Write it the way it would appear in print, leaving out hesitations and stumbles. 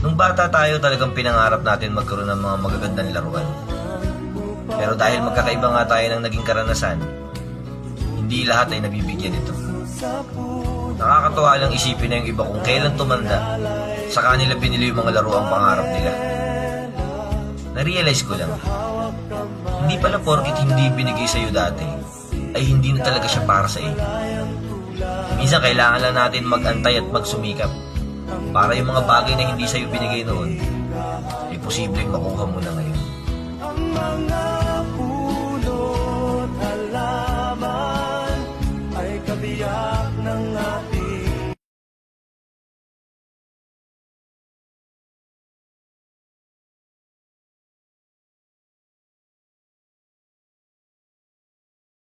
Nung bata tayo, talagang pinangarap natin magkaroon ng mga magagandang laruan. Pero dahil magkakaiba nga tayo ng naging karanasan, hindi lahat ay nabibigyan ito. Nakakatuwa lang isipin na yung iba kung kailan tumanda, sa kanila binili yung mga laruang pangarap nila. Na-realize ko lang, hindi pala porkit hindi binigay sa'yo dati, ay hindi na talaga siya para sa iyo. Minsan kailangan lang natin mag-antay at magsumikap para yung mga bagay na hindi sa'yo binigay noon, ay posibleng makuha mo na ngayon. Ang mga pulot halaman ay kabiyak